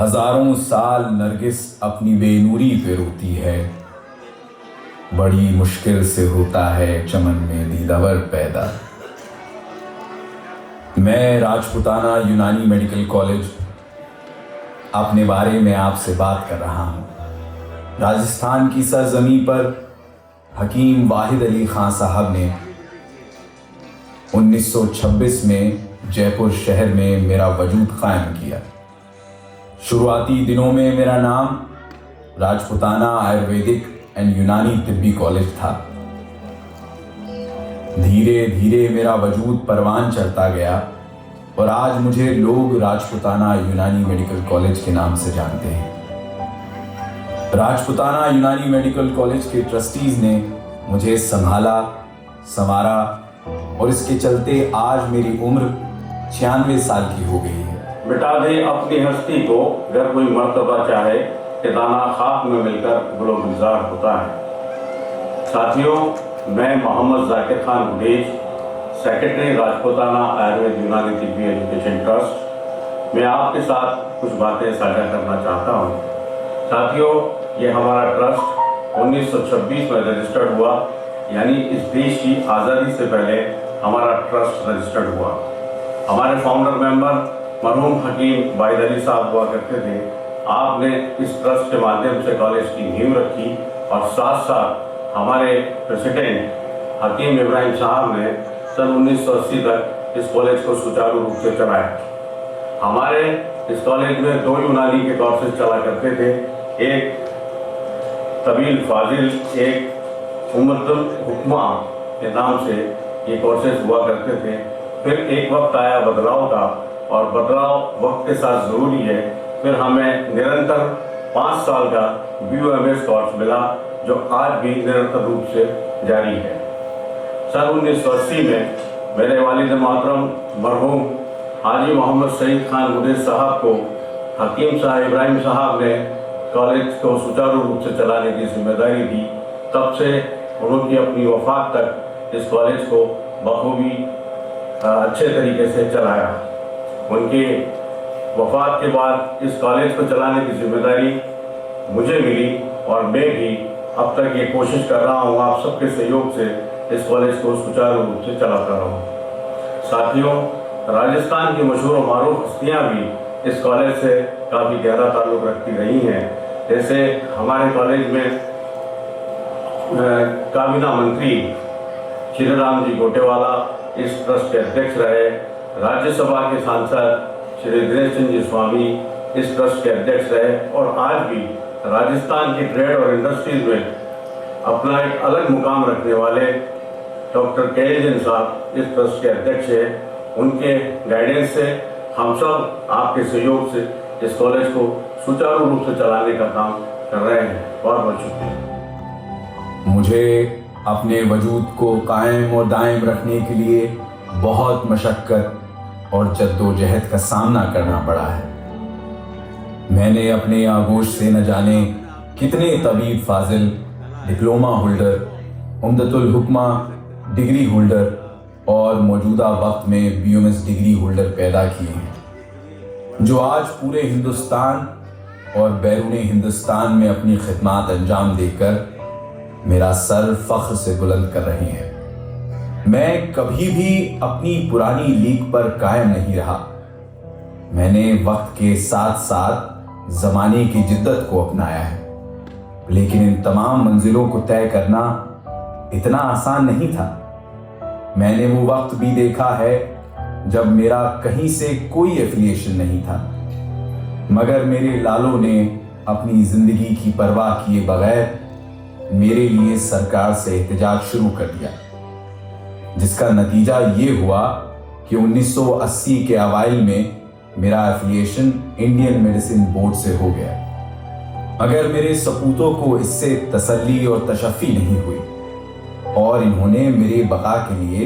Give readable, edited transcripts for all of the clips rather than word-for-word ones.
हजारों साल नरगिस अपनी बेनूरी पे रोती है। बड़ी मुश्किल से होता है चमन में दीदावर पैदा। मैं राजपुताना यूनानी मेडिकल कॉलेज अपने बारे में आपसे बात कर रहा हूँ। राजस्थान की सरजमी पर हकीम वाहिद अली खान साहब ने 1926 में जयपुर शहर में मेरा वजूद कायम किया। शुरुआती दिनों में मेरा नाम राजपुताना आयुर्वेदिक एंड यूनानी तिब्बी कॉलेज था। धीरे धीरे मेरा वजूद परवान चढ़ता गया और आज मुझे लोग राजपुताना यूनानी मेडिकल कॉलेज के नाम से जानते हैं। राजपुताना यूनानी मेडिकल कॉलेज के ट्रस्टीज ने मुझे संभाला, संवारा और इसके चलते आज मेरी उम्र 96 साल की हो गई है। मिटा दे अपनी हस्ती को अगर कोई मर्तबा चाहे कि दाना खाक में मिलकर गुलो गुलजार होता है। साथियों, मैं मोहम्मद जाकिर खान गुडेज, सेक्रेटरी राजपुताना आयुर्वेद यूनानी तिब्बी एजुकेशन ट्रस्ट, मैं आपके साथ कुछ बातें साझा करना चाहता हूँ। साथियों, ये हमारा ट्रस्ट 1926 में रजिस्टर्ड हुआ, यानी इस देश की आज़ादी से पहले हमारा ट्रस्ट रजिस्टर्ड हुआ। हमारे फाउंडर मेंबर मरहूम हकीम वाहिद अली साहब हुआ करते थे। आपने इस ट्रस्ट के माध्यम से कॉलेज की नींव रखी और साथ साथ हमारे प्रेसिडेंट हकीम इब्राहिम साहब ने सन 1980 तक इस कॉलेज को सुचारू रूप से चलाया। हमारे इस कॉलेज में 2 यूनानी के कोर्सेज चला करते थे, एक तबील फाजिल, एक उम्मतुल हुक्मा के नाम से ये कोर्सेज हुआ करते थे। फिर एक वक्त आया बदलाव का और बदलाव वक्त के साथ ज़रूरी है। फिर हमें निरंतर 5 साल का BOMS कोर्स मिला जो आज भी निरंतर रूप से जारी है। सन 1980 में मेरे वालिद मोहतरम मरहूम हाजी मोहम्मद सईद खान गुडेज साहब को हकीम साहब इब्राहिम साहब ने कॉलेज को सुचारू रूप से चलाने की जिम्मेदारी दी। तब से उनकी अपनी वफात तक इस कॉलेज को बखूबी अच्छे तरीके से चलाया। उनके वफात के बाद इस कॉलेज को चलाने की जिम्मेदारी मुझे मिली और मैं भी अब तक ये कोशिश कर रहा हूँ आप सबके सहयोग से इस कॉलेज को सुचारू रूप से चलाता रहूँ। साथियों, राजस्थान की मशहूर और मारूफ हस्तियाँ भी इस कॉलेज से काफ़ी गहरा ताल्लुक़ रखती रही हैं। जैसे हमारे कॉलेज में काबीना मंत्री श्री राम जी गोटेवाला इस ट्रस्ट के अध्यक्ष रहे। राज्यसभा के सांसद श्री दिनेश चंद्र जी स्वामी इस ट्रस्ट के अध्यक्ष रहे और आज भी राजस्थान की ट्रेड और इंडस्ट्रीज में अपना एक अलग मुकाम रखने वाले डॉक्टर के जैन साहब इस ट्रस्ट के अध्यक्ष हैं। उनके गाइडेंस से हम सब आपके सहयोग से इस कॉलेज को सुचारू रूप से चलाने का काम कर रहे हैं। बहुत बहुत शुक्रिया। मुझे अपने वजूद को कायम और दायम रखने के लिए बहुत मशक्क़त और जद्दोजहद का सामना करना पड़ा है। मैंने अपने आगोश से न जाने कितने तबीब फाजिल, डिप्लोमा होल्डर, उम्दतुल हुक्मा डिग्री होल्डर और मौजूदा वक्त में BOMS डिग्री होल्डर पैदा किए हैं, जो आज पूरे हिंदुस्तान और बैरूनी हिंदुस्तान में अपनी खिदमत अंजाम देकर मेरा सर फख्र से बुलंद कर रहे हैं। मैं कभी भी अपनी पुरानी लीक पर कायम नहीं रहा। मैंने वक्त के साथ साथ ज़माने की जिद्दत को अपनाया है, लेकिन इन तमाम मंजिलों को तय करना इतना आसान नहीं था। मैंने वो वक्त भी देखा है जब मेरा कहीं से कोई एफिलिएशन नहीं था, मगर मेरे लालों ने अपनी ज़िंदगी की परवाह किए बगैर मेरे लिए सरकार से एहतजाज शुरू कर दिया, जिसका नतीजा ये हुआ कि 1980 के अवाइल में मेरा एफिलिएशन इंडियन मेडिसिन बोर्ड से हो गया। मगर मेरे सपूतों को इससे तसल्ली और तशफ़ी नहीं हुई और इन्होंने मेरे बका के लिए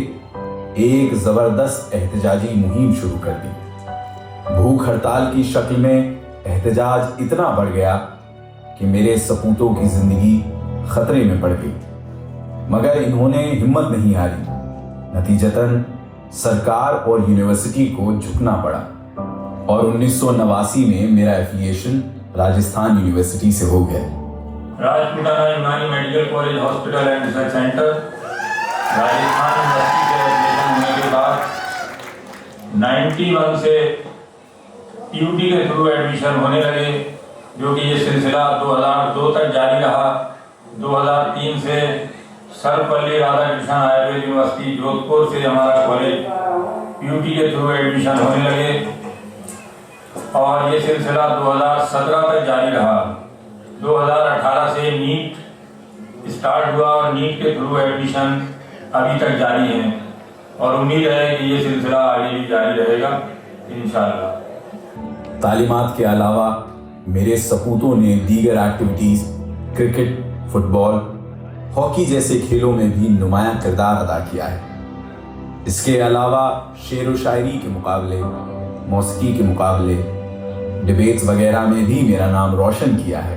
एक ज़बरदस्त एहतजाजी मुहिम शुरू कर दी। भूख हड़ताल की शक्ल में एहतजाज इतना बढ़ गया कि मेरे सपूतों की ज़िंदगी खतरे में पड़ गई, मगर इन्होंने हिम्मत नहीं हारी। नतीजतन सरकार और यूनिवर्सिटी को झुकना पड़ा। और 1989 में मेरा एफिलिएशन राजस्थान यूनिवर्सिटी से हो गया। राजपुताना यूनानी medical college hospital and research centre Rajasthan university से एडमिशन होने के बाद 91 से पीयूटी के थ्रू एडमिशन होने लगे, जो कि ये सिलसिला 2002 तक जारी रहा। 2003 से सर्वपल्ली राधाकृष्णन आयुर्वेद यूनिवर्सिटी जोधपुर से हमारा कॉलेज पीयूटी के थ्रू एडमिशन होने लगे और ये सिलसिला 2017 तक जारी रहा। 2018 से नीट स्टार्ट हुआ और नीट के थ्रू एडमिशन अभी तक जारी है और उम्मीद है कि ये सिलसिला आगे भी जारी रहेगा इंशाअल्लाह। तालीमात के अलावा मेरे सपूतों ने दीगर एक्टिविटीज़ क्रिकेट, फुटबॉल, हॉकी जैसे खेलों में भी नुमायां किरदार अदा किया है। इसके अलावा शेर व शायरी के मुकाबले, मौसीकी के मुकाबले, डिबेट्स वगैरह में भी मेरा नाम रोशन किया है।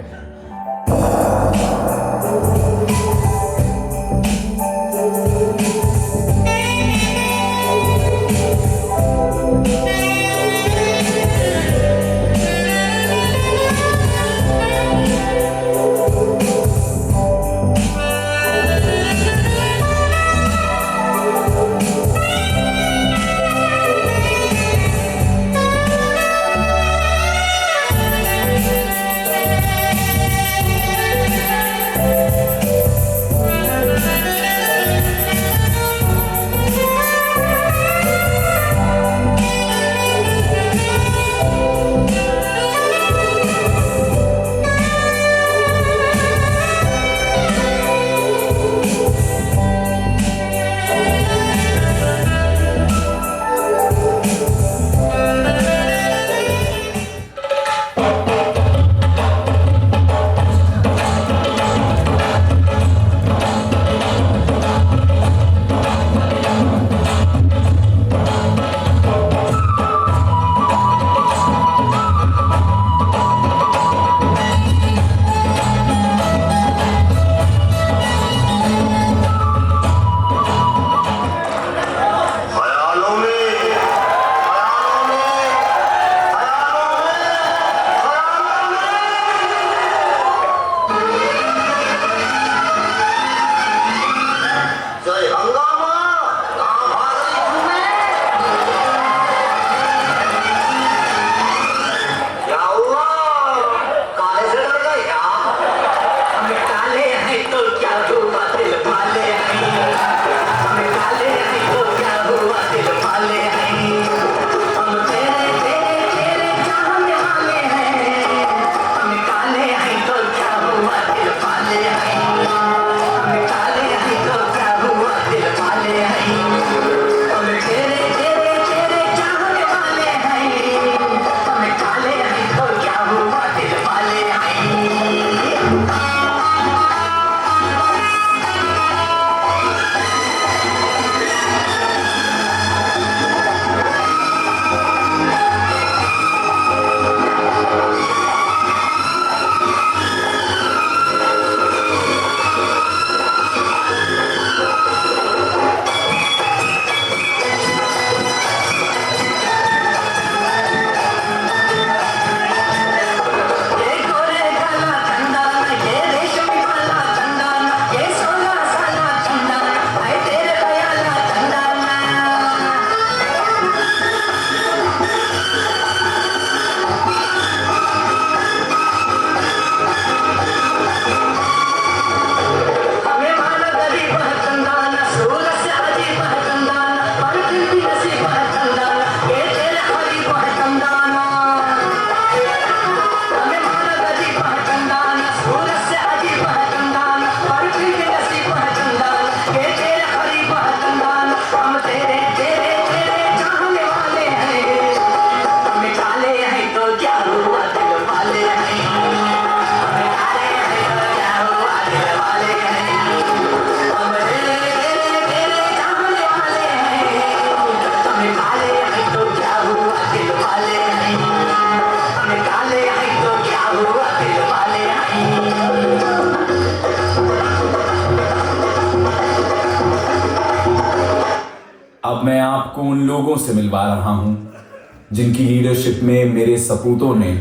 अब मैं आपको उन लोगों से मिलवा रहा हूं जिनकी लीडरशिप में मेरे सपूतों ने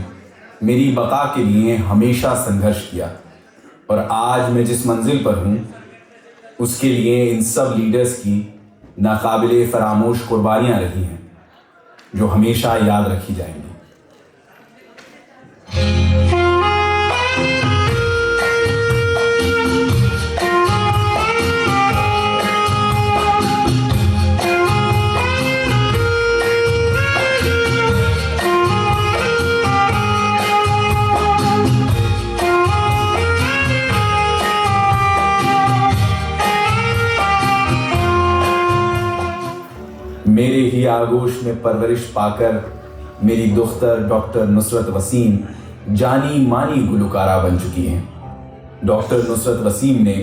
मेरी बका के लिए हमेशा संघर्ष किया, और आज मैं जिस मंजिल पर हूँ उसके लिए इन सब लीडर्स की नाकाबिले फरामोश कुर्बानियाँ रही हैं, जो हमेशा याद रखी जाएंगी। मेरे ही आगोश में परवरिश पाकर मेरी दुख्तर डॉक्टर नुसरत वसीम जानी मानी गुलकारा बन चुकी हैं। डॉक्टर नुसरत वसीम ने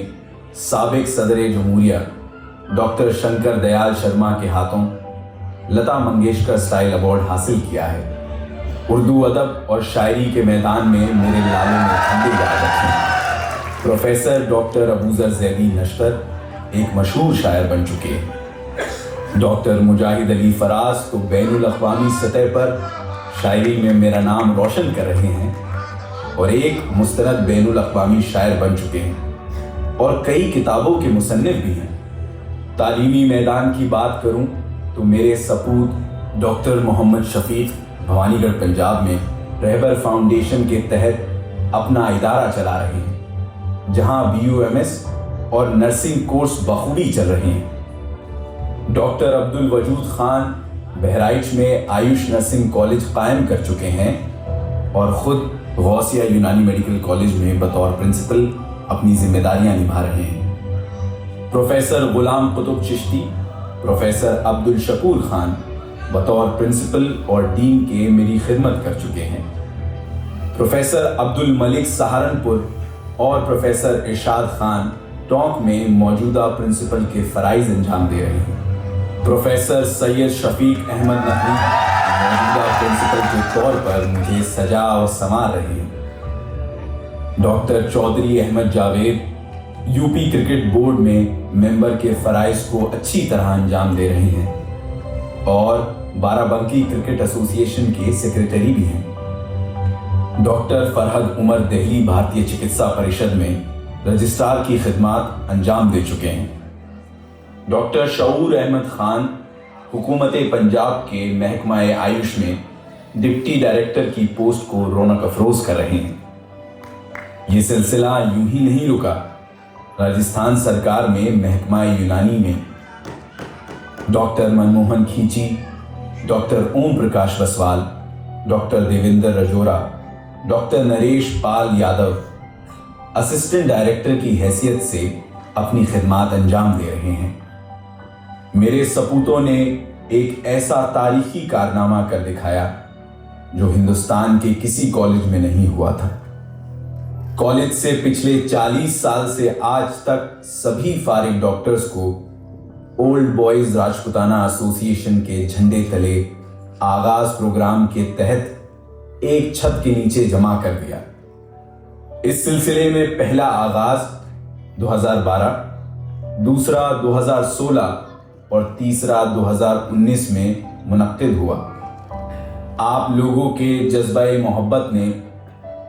साबिक सदर जमहूरिया डॉक्टर शंकर दयाल शर्मा के हाथों लता मंगेशकर स्टाइल अवार्ड हासिल किया है। उर्दू अदब और शायरी के मैदान में मेरे लालों ने झंडे गाड़ रखे हैं। प्रोफेसर डॉक्टर अबूजर जैदी नश्तर एक मशहूर शायर बन चुके हैं। डॉक्टर मुजाहिद अली फराज तो बैनुल अक़वामी सतह पर शायरी में मेरा नाम रोशन कर रहे हैं और एक मुस्तनद बैनुल अक़वामी शायर बन चुके हैं और कई किताबों के मुसन्निफ भी हैं। तालीमी मैदान की बात करूं तो मेरे सपूत डॉक्टर मोहम्मद शफीक भवानीगढ़ पंजाब में रहबर फाउंडेशन के तहत अपना इदारा चला रहे हैं, जहां BUMS और नर्सिंग कोर्स बखूबी चल रहे हैं। डॉक्टर अब्दुल वजूद खान बहराइच में आयुष नर्सिंग कॉलेज कायम कर चुके हैं और ख़ुद गौसिया यूनानी मेडिकल कॉलेज में बतौर प्रिंसिपल अपनी जिम्मेदारियां निभा रहे हैं। प्रोफेसर गुलाम कुतुब चिश्ती, प्रोफेसर अब्दुल शकूर खान बतौर प्रिंसिपल और डीन के मेरी खिदमत कर चुके हैं। प्रोफेसर अब्दुल मलिक सहारनपुर और प्रोफेसर इरशाद खान टोंक में मौजूदा प्रिंसिपल के फ़राइज़ अंजाम दे रहे हैं। प्रोफेसर सैयद शफीक अहमद नकवी मौजूदा प्रिंसिपल के तौर पर मुझे सजा और संवार रहे हैं। Doctor Chaudhary Ahmad Javed UP cricket board में मेंबर के फ़राइज़ को अच्छी तरह अंजाम दे रहे हैं और बाराबंकी क्रिकेट एसोसिएशन के सेक्रेटरी भी हैं। डॉक्टर फरहद उमर दिल्ली भारतीय चिकित्सा परिषद में रजिस्ट्रार की खिदमत अंजाम दे चुके हैं। डॉक्टर शऊर अहमद खान हुकूमत पंजाब के महकमा आयुष में डिप्टी डायरेक्टर की पोस्ट को रौनक अफरोज कर रहे हैं। ये सिलसिला यूं ही नहीं रुका। राजस्थान सरकार में महकमा यूनानी में डॉक्टर मनमोहन खींची, doctor Om Prakash Baswal, doctor Devendra Rajora, doctor Naresh Pal Yadav assistant director की हैसियत से अपनी खिदमत अंजाम दे रहे हैं। मेरे सपूतों ने एक ऐसा तारीखी कारनामा कर दिखाया जो हिंदुस्तान के किसी कॉलेज में नहीं हुआ था। कॉलेज से पिछले 40 साल से आज तक सभी फारिग डॉक्टर्स को ओल्ड बॉयज राजपुताना एसोसिएशन के झंडे तले आगाज प्रोग्राम के तहत एक छत के नीचे जमा कर दिया। इस सिलसिले में पहला आगाज 2012, दूसरा 2016 और तीसरा 2019 में मुनक्किद हुआ। आप लोगों के जज्बा-ए मोहब्बत ने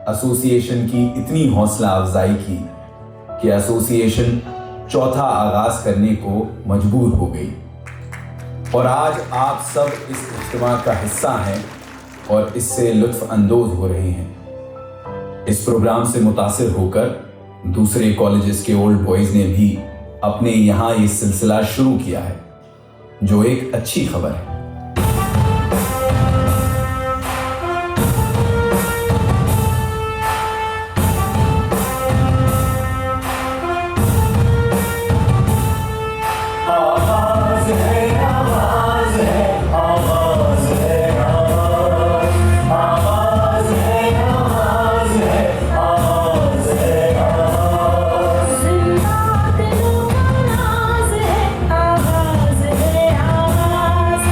एसोसिएशन की इतनी हौसला अफजाई की कि एसोसिएशन चौथा आगाज करने को मजबूर हो गई और आज आप सब इस इज्तिमा का हिस्सा हैं और इससे लुत्फ अंदोज हो रहे हैं। इस प्रोग्राम से मुतासिर होकर दूसरे कॉलेजेस के ओल्ड बॉयज ने भी अपने यहाँ ये सिलसिला शुरू किया है, जो एक अच्छी खबर है। जिंदा दिलों का नाज है, आवाज है, आवाज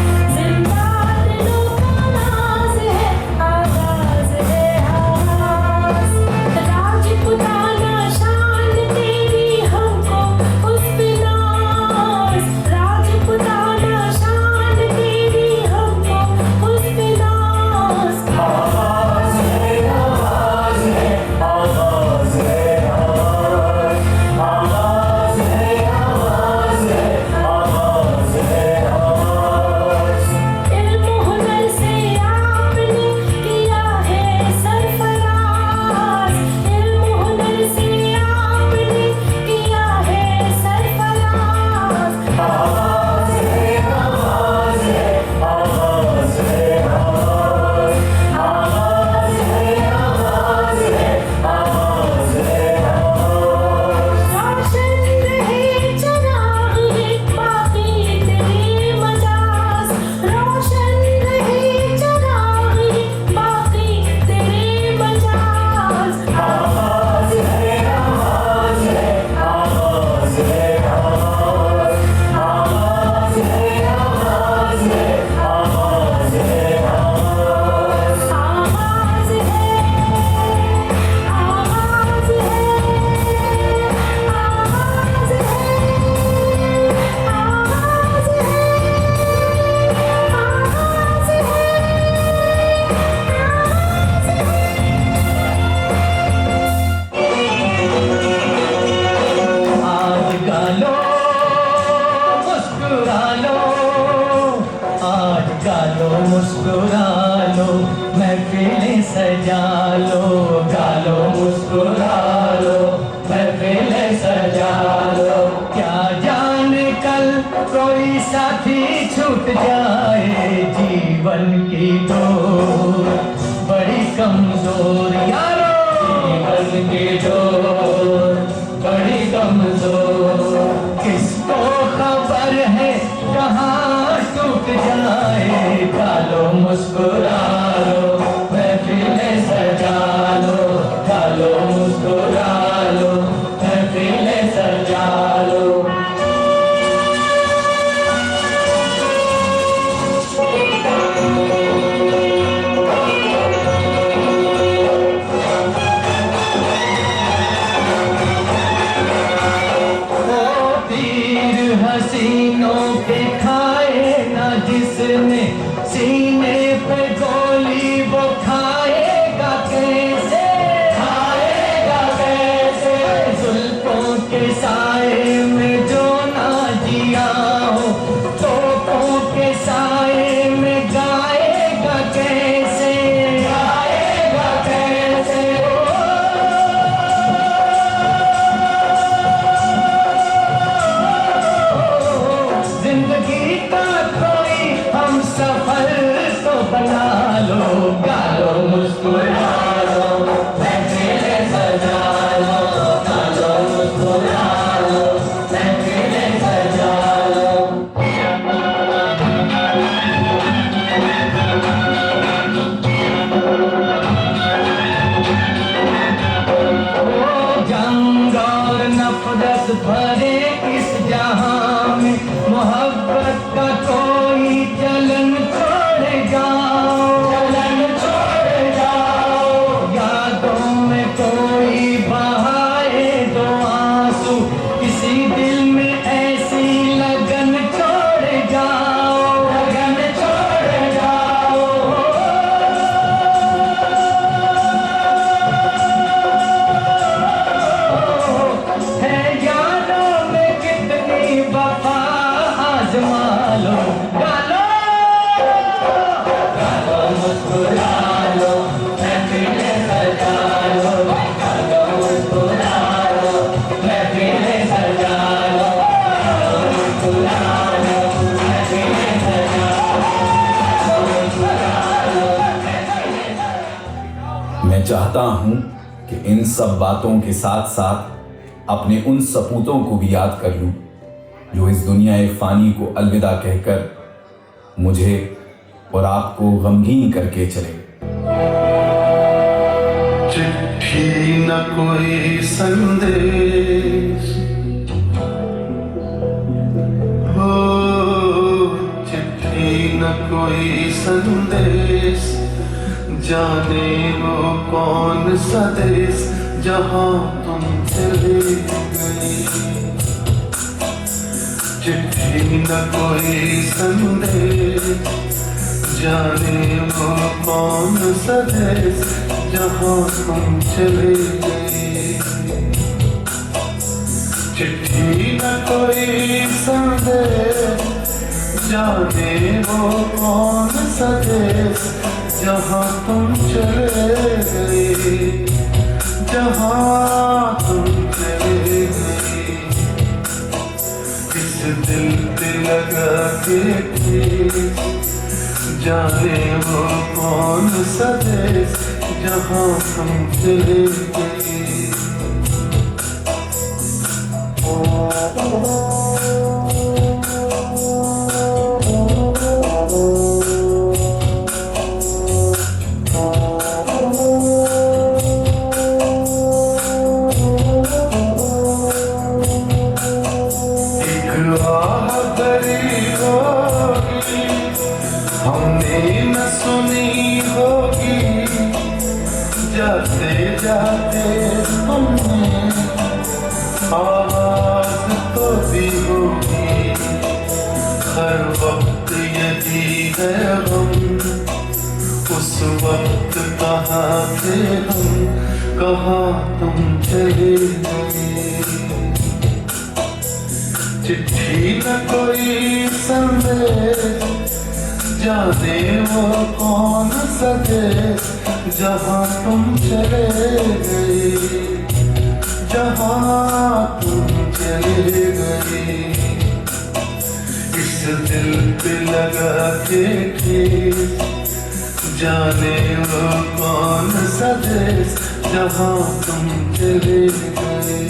लो, महफिलें सजा लो, गालो मुस्कुरा लो, महफिलें सजा लो। क्या जाने कल कोई साथी छूट जाए, जीवन की डोर बड़ी कमजोर यारो, जीवन की डोर बड़ी कमजोर। किसको खबर है कहाँ टूट जाए, गालो मुस्कुरा लो, महफिलें सजा लो, गालो मुस्कुरा लो, महफिलें सजा लो। हसीनों के खाए ना जिसने, सीने पे गोली वो खाएगा कैसे, खाएगा कैसे। जुल्फों के साए में जो ना जिया हो, तोपों के साए में गाएगा कैसे, गाएगा कैसे। जिंदगी का कोई हम सफर तो बना लो, गालो मुस्कुरा लो, महफिलें सजा लो, गालो मुस्कुरा लो, महफिलें सजा लो। जंग और नफरत भरे इस जहां में, मोहब्बत का कोई चलन छोड़ जाओ, चलन छोड़ जाओ। यादों में कोई बहाए दो आंसू, किसी दिल में ऐसी लगन छोड़ जाओ, लगन छोड़ जाओ। है यारों में कितनी वफा, आजमा लो, गालो गालो मुस्कुरा लो, महफिलें सजा लो, गालो मुस्कुरा लो, महफिलें सजा लो, गालो मुस्कुरा लो, महफिलें सजा लो, मुस्कुरा लो, महफिलें सजा लो। मैं चाहता हूं कि इन सब बातों के साथ साथ अपने उन सपूतों को भी याद कर लूं जो इस दुनिया फानी को अलविदा कहकर मुझे और आपको गमगीन करके चले। चिट्ठी न कोई संदेश हो, चिट्ठी न कोई संदेश, जाने वो कौन सा देश जहाँ तुम चले गए। चिट्ठी न कोई संदेश, जाने वो कौन सा देश जहाँ तुम चले गए। चिट्ठी न कोई संदेश, जाने वो कौन सा देश जहाँ तुम चले गए, जहाँ तुम चले गए। इस दिल पे लगा के ठेस, जाने वो कौन सा देश जहाँ तुम चले गए। हमने न सुनी होगी, जाते जाते हमने आवाज तो दी होगी। हर वक्त यही है हम, उस वक्त कहाँ थे हम, कहाँ तुम चले गए। चिट्ठी न कोई संदेश, जाने वो कौन सा देश जहाँ तुम चले गए, जहाँ तुम चले गए। इस दिल पे लगा के ठेस, जाने वो कौन सा देश जहाँ तुम चले गए।